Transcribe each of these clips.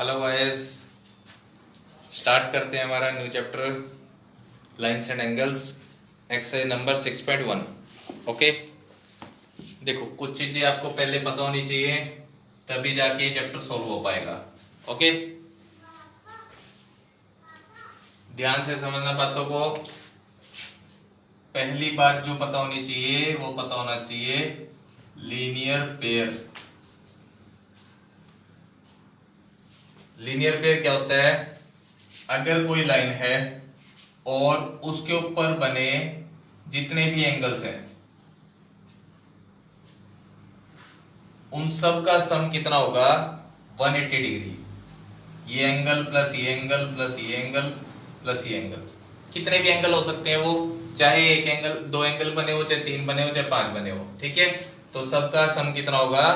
Hello guys, start करते हैं हमारा new chapter lines and angles, exercise number 6.1। Okay, देखो कुछ चीजें आपको पहले पता होनी चाहिए, तभी जाके ये चैप्टर सॉल्व हो पाएगा। ओके, ध्यान से समझना बातों को। पहली बात जो पता होनी चाहिए वो पता होना चाहिए लीनियर पेयर। लीनियर पेयर क्या होता है? अगर कोई लाइन है और उसके ऊपर बने जितने भी एंगल्स हैं उन सब का सम कितना होगा? 180 डिग्री। ये एंगल प्लस ये एंगल प्लस ये एंगल प्लस ये एंगल, कितने भी एंगल हो सकते हैं वो, चाहे एक एंगल, दो एंगल बने हो, चाहे तीन बने हो, चाहे पांच बने हो। ठीक है, तो सबका सम कितना होगा?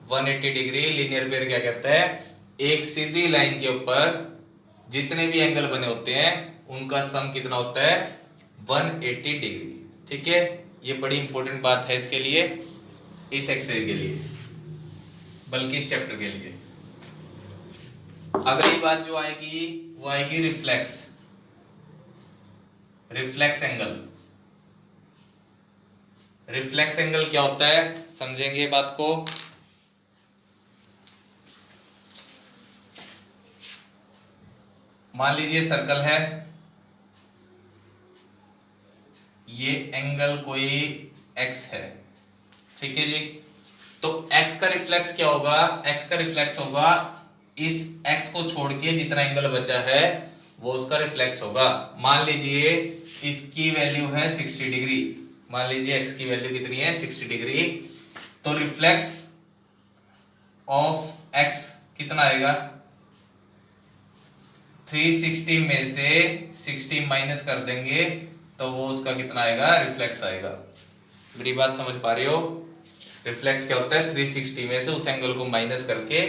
180 डिग्री। लीनियर पेयर क्या कहता है? एक सीधी लाइन के ऊपर जितने भी एंगल बने होते हैं उनका सम कितना होता है? 180 डिग्री। ठीक है, ये बड़ी इंपॉर्टेंट बात है इसके लिए, इस एक्सरसाइज के लिए, बल्कि इस चैप्टर के लिए। अगली बात जो आएगी वो आएगी रिफ्लेक्स एंगल। रिफ्लेक्स एंगल क्या होता है, समझेंगे बात को। मान लीजिए सर्कल है, ये एंगल कोई x है। ठीक है जी, तो x का रिफ्लेक्स क्या होगा? x का रिफ्लेक्स होगा इस x को छोड़ के जितना एंगल बचा है वो उसका रिफ्लेक्स होगा। मान लीजिए इसकी वैल्यू है 60 डिग्री, मान लीजिए x की वैल्यू कितनी है? 60 डिग्री। तो रिफ्लेक्स ऑफ x कितना आएगा? 360 में से 60 माइनस कर देंगे तो वो उसका कितना आएगा? रिफ्लेक्स आएगा। मेरी बात समझ पा रहे हो? रिफ्लेक्स क्या होता है? 360 में से उस एंगल को माइनस करके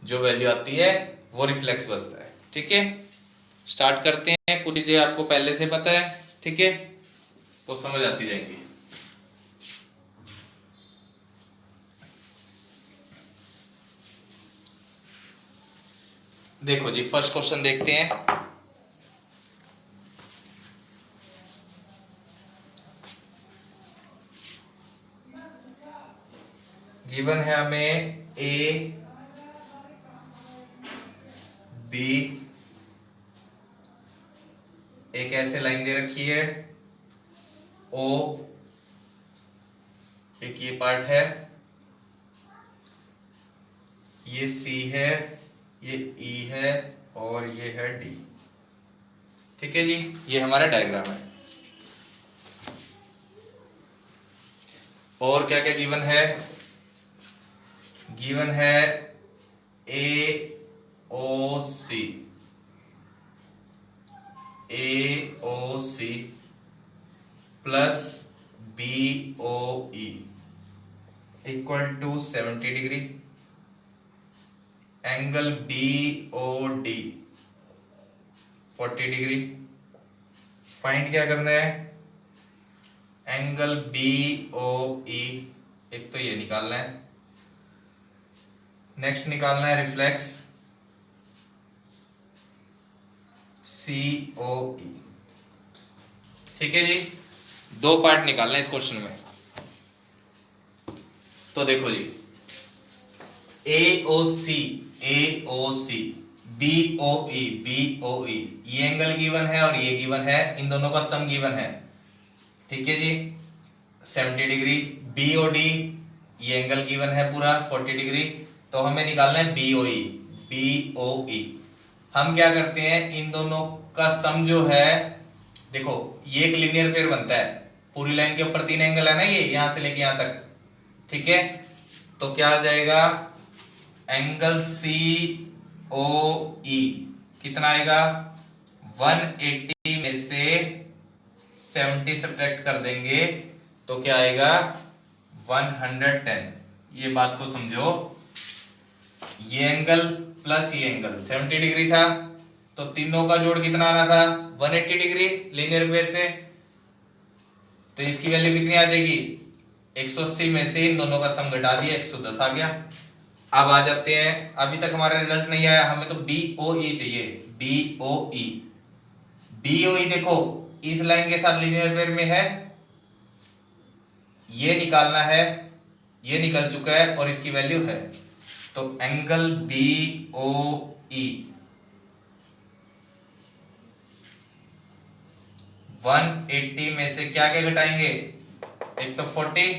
जो वैल्यू आती है वो रिफ्लेक्स बचता है। ठीक है, स्टार्ट करते हैं। कुछ चीजें आपको पहले से पता है, ठीक है, तो समझ आती जाएंगी। देखो जी, फर्स्ट क्वेश्चन देखते हैं। गिवन है हमें ए बी, एक ऐसे लाइन दे रखी है, ओ एक ये पार्ट है, ये सी है, ये ई है और ये है डी। ठीक है जी, ये हमारा डायग्राम है। और क्या क्या गिवन है? गिवन है A O C, A O C plus B O E equal to 70 degree. Angle B O D 40 degree. Find क्या करना है? एंगल बी ओ ई, एक तो ये निकालना है, नेक्स्ट निकालना है रिफ्लेक्स सी ओ ई। ठीक है जी, दो पार्ट निकालना है इस क्वेश्चन में। तो देखो जी, ए ओ सी बी ओ ई, ये एंगल गिवन है और ये गिवन है, इन दोनों का सम गिवन है। ठीक है जी, 70 डिग्री। बी ओ डी, ये एंगल गिवन है पूरा 40 डिग्री। तो हमें निकालना है बी ओ ई। हम क्या करते हैं, इन दोनों का सम जो है, देखो ये एक लीनियर पेयर बनता है, पूरी लाइन के ऊपर तीन एंगल है ना, ये यहां से लेके यहां तक। ठीक है, तो क्या आ जाएगा? एंगल सी ओ ई कितना आएगा? 180 में से 70 सब्ट्रैक्ट कर देंगे तो क्या आएगा? 110। ये बात को समझो, ये एंगल प्लस ये एंगल 70 डिग्री था, तो तीनों का जोड़ कितना आना था? 180 डिग्री लीनियर पेयर से। तो इसकी वैल्यू कितनी आ जाएगी? 180 में से इन दोनों का सम घटा दिया, 110 आ गया। अब आ जाते हैं, अभी तक हमारा रिजल्ट नहीं आया, हमें तो BOE चाहिए, BOE। BOE देखो इस लाइन के साथ लीनियर पेयर में है, ये निकालना है, ये निकल चुका है और इसकी वैल्यू है, तो एंगल BOE 180 में से क्या क्या घटाएंगे, एक तो 40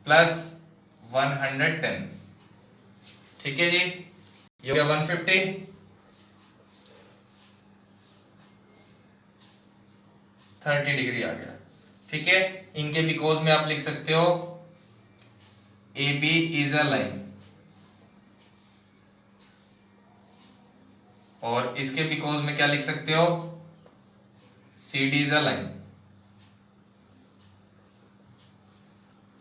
प्लस 110, ठीक है जी, ये हो गया 150, 30 डिग्री आ गया, ठीक है। इनके बिकॉज में आप लिख सकते हो AB इज अ लाइन, और इसके बिकॉज में क्या लिख सकते हो, CD is a line.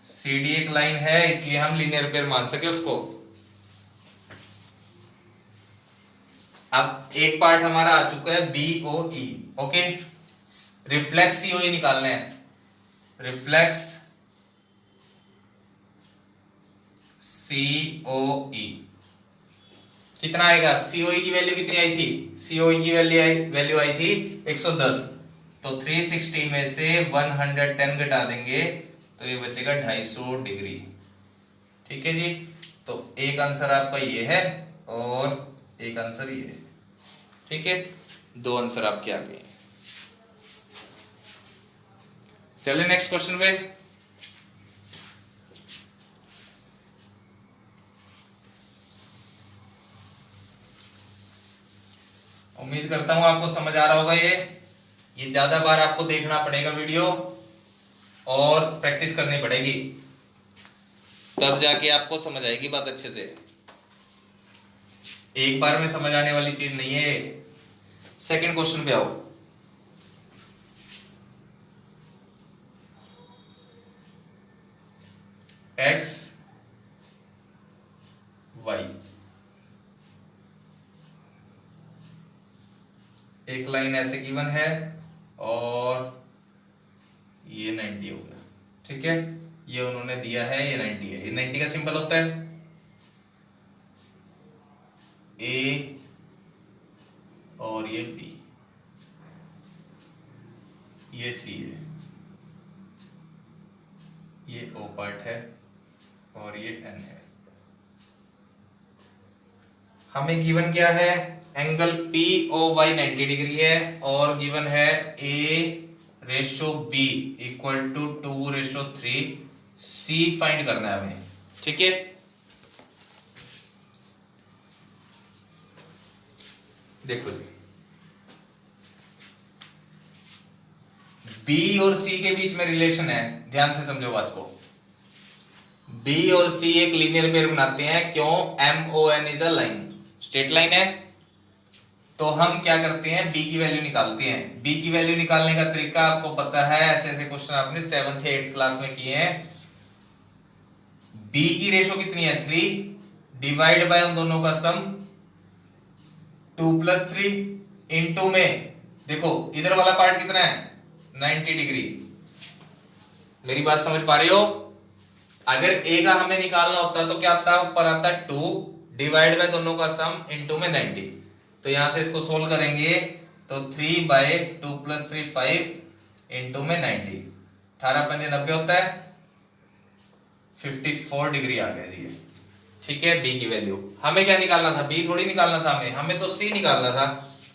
CD एक लाइन है इसलिए हम लीनियर पेयर मान सके उसको। अब एक पार्ट हमारा आ चुका है BOE, ओके। रिफ्लेक्स COE निकालना है, रिफ्लेक्स COE कितना आएगा, COE की वैल्यू कितनी आई थी, COE की वैल्यू आई थी 110, तो 360 में से 110 घटा देंगे तो ये बचेगा 250 डिग्री, ठीक है जी। तो एक आंसर आपका ये है और एक आंसर ये है, ठीक है, दो आंसर आपके आ गए। चलिए नेक्स्ट क्वेश्चन पे। उम्मीद करता हूं आपको समझ आ रहा होगा, ये ज्यादा बार आपको देखना पड़ेगा वीडियो और प्रैक्टिस करनी पड़ेगी, तब जाके आपको समझ आएगी बात अच्छे से, एक बार में समझ आने वाली चीज नहीं है। सेकंड क्वेश्चन पे आओ। X Y एक लाइन ऐसे गिवन है और ये 90 हो गया, ठीक है, ये उन्होंने दिया है, ये 90 है, ये 90 का सिंबल होता है A और ये B, ये C है, ये O पार्ट है और ये N है। हमें गिवन क्या है, एंगल POY 90 डिग्री है और गिवन है A/B equal to 2/3, C find करना है हमें, ठीक है। देखो जी, B और C के बीच में रिलेशन है, ध्यान से समझो बात को। B और C एक लीनियर पेयर बनाते हैं, क्यों, MON is a line, straight line है, तो हम क्या करते हैं, B की वैल्यू निकालते हैं। B की वैल्यू निकालने का तरीका आपको पता है, ऐसे ऐसे क्वेश्चन आपने 7th 8th क्लास में किए हैं। B की रेशो कितनी है, 3, डिवाइड बाय उन दोनों का सम 2 + 3, इनटू में देखो इधर वाला पार्ट कितना है, 90 डिग्री। मेरी बात समझ पा रहे हो, अगर A का हमें निकालना होता तो क्या आता, ऊपर आता 2 डिवाइड बाय दोनों का सम इनटू में 90, तो यहां से इसको सोल्व करेंगे तो 3/2 + 3 5 इनटू में 90, 18 × 5 90 होता है, 54 डिग्री आ गया जी, ठीक है। B की वैल्यू हमें क्या निकालना था, B थोड़ी निकालना था, हमें तो C निकालना था,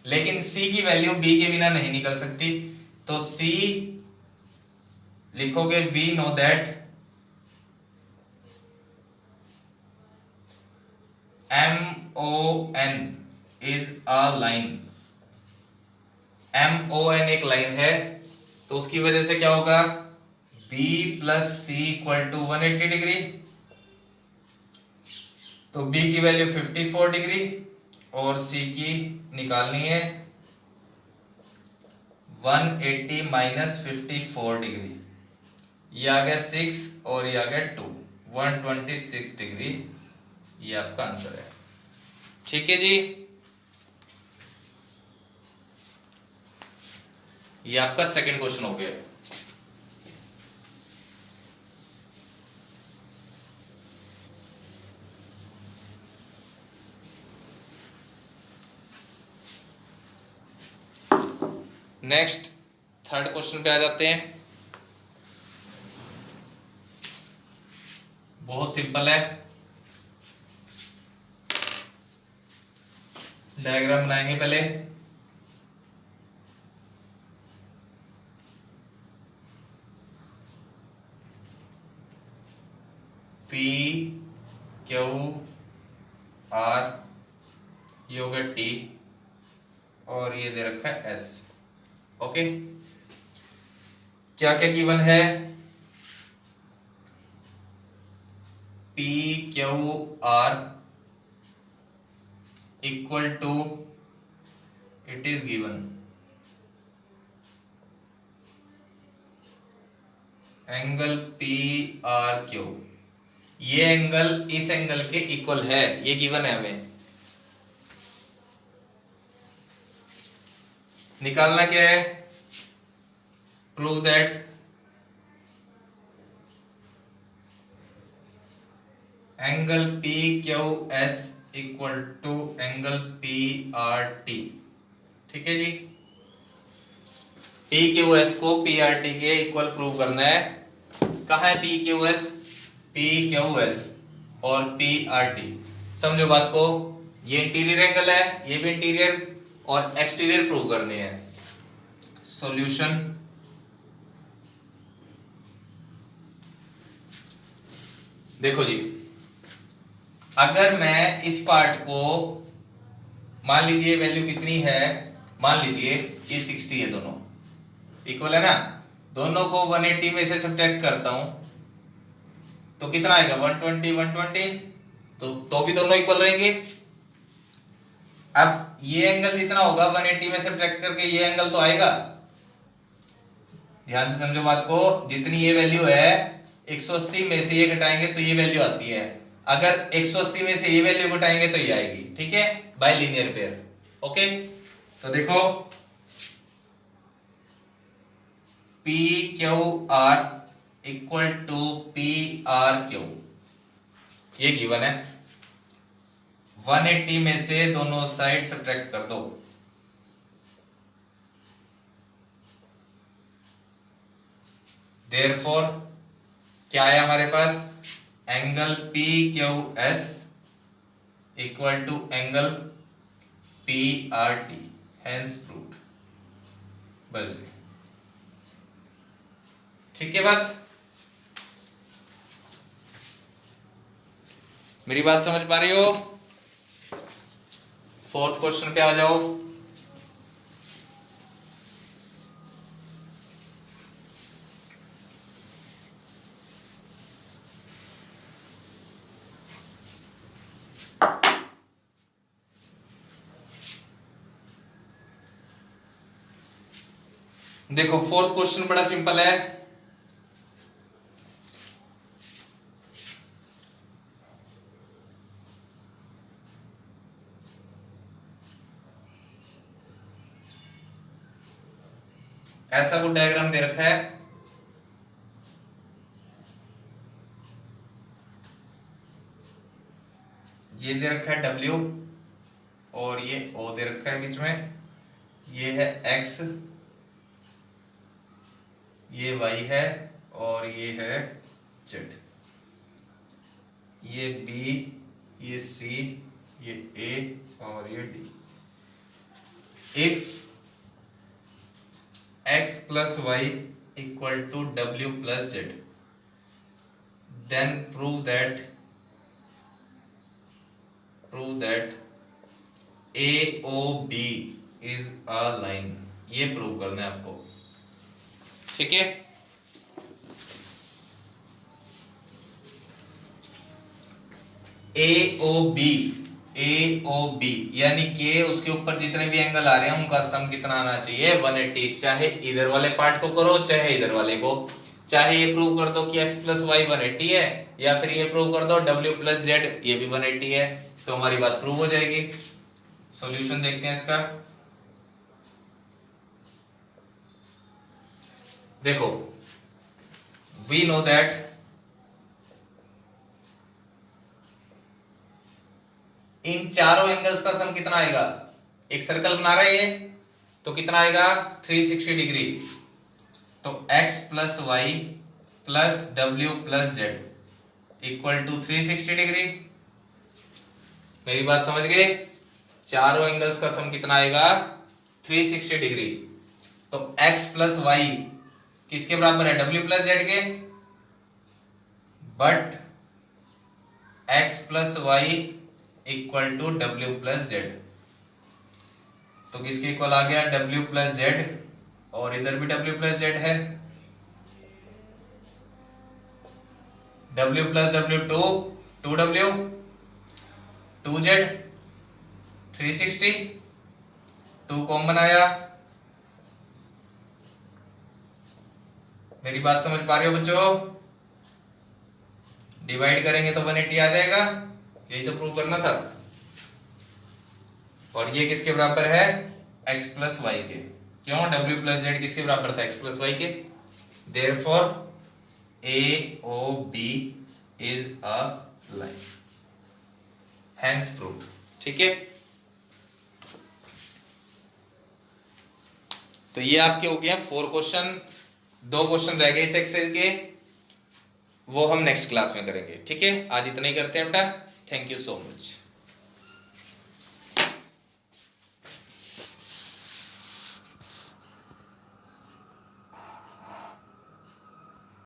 लेकिन C की वैल्यू B के बिना नहीं निकल सकती, तो C लिखोगे, we know that MON is a line, MON एक लाइन है, तो उसकी वजह से क्या होगा, B + C = 180 डिग्री, तो B की वैल्यू 54 डिग्री और C की निकालनी है 180 - 54 डिग्री, ये आ गया 6 और ये आ गया 2, 126 डिग्री, ये आपका आंसर है, ठीक है जी। ये आपका सेकंड क्वेश्चन हो गया। नेक्स्ट थर्ड क्वेश्चन पे आ जाते हैं। बहुत सिंपल है, डायग्राम बनाएंगे पहले। पी क्यू आर, ये हो गया टी, और ये दे रखा है एस। ओके, क्या क्या गिवन है? P Q R equal to, it is given angle P R Q, ये एंगल इस एंगल के इक्वल है, ये गिवन है हमें। निकालना क्या है? Prove that angle P Q S equal to angle P R T. ठीक है जी, पी क्यू एस को पी आर टी के इक्वल प्रूव करना है। कहा है P Q S? P Q S और पी आर टी, समझो बात को। ये इंटीरियर एंगल है, ये भी इंटीरियर और एक्सटीरियर प्रूव करने हैं। सॉल्यूशन, देखो जी, अगर मैं इस पार्ट को, मान लीजिए वैल्यू कितनी है, मान लीजिए ये 60 है, दोनों इक्वल है ना, दोनों को 180 में से सब्ट्रैक्ट करता हूं तो कितना आएगा? 120 120, तो भी दोनों इक्वल रहेंगे। अब ये एंगल जितना होगा 180 में सब्ट्रैक्ट करके ये एंगल तो आएगा। ध्यान से समझो बात को, जितनी ये वैल्यू है 180 में से ये घटाएंगे तो ये वैल्यू आती है, अगर 180 में से ये वैल्यू घटाएंगे तो ये आएगी। ठीक है, बाय लीनियर पेयर। ओके, तो देखो P Q R equal to P R Q, ये गिवन है। 180 में से दोनों साइड सब्ट्रैक्ट कर दो, देयरफॉर क्या है हमारे पास? Angle P Q S equal to angle P R T, hence proved. बस, ठीक है बात, मेरी बात समझ पा रही हो? फोर्थ क्वेश्चन पे आ जाओ। देखो फोर्थ क्वेश्चन बड़ा सिंपल है। ऐसा कुछ डायग्राम दे रखा है, ये दे रखा है W और ये O दे रखा है बीच में, ये है X, ये Y है और ये है Z, ये B, ये C, ये A और ये D। If X plus Y equal to W plus Z, then prove that AOB is a line, ये प्रूव करना है आपको। ठीक है, AOB यानी कि उसके ऊपर जितने भी एंगल आ रहे हैं उनका सम कितना आना चाहिए? 180। चाहे इधर वाले पार्ट को करो चाहे इधर वाले को, चाहे ये प्रूव कर दो कि x प्लस वाई 180 है, या फिर ये प्रूव कर दो w प्लस जेड ये भी 180 है, तो हमारी बात प्रूव हो जाएगी। सॉल्यूशन देखते हैं इसका। देखो, वी नो दैट इन चारों एंगल्स का सम कितना आएगा? एक सर्कल बना रहा है ये, तो कितना आएगा 360 डिग्री। तो x plus Y plus W plus Z equal to 360 degree. मेरी बात समझ गए? चारों एंगल्स का सम कितना आएगा 360 डिग्री। तो x प्लस वाई किसके बराबर है w प्लस जेड के, but x plus Y equal to w plus Z. तो किसके इक्वल आ गया w प्लस जेड, और इधर भी w प्लस जेड है। w plus w 2w 2z 360 2 common आया। मेरी बात समझ पा रहे हो बच्चों? डिवाइड करेंगे तो 180 आ जाएगा, यही तो प्रूव करना था। और ये किसके बराबर है x प्लस वाई के। क्यों? w प्लस जेड किसके बराबर था x प्लस वाई के। Therefore AOB is a line, hence proved. ठीक है, तो ये आपके हो गया 4 क्वेश्चन। 2 क्वेश्चन रह गए इस एक्सरसाइज के, वो हम नेक्स्ट क्लास में करेंगे। ठीक है, आज इतना ही करते हैं बेटा। Thank you so much.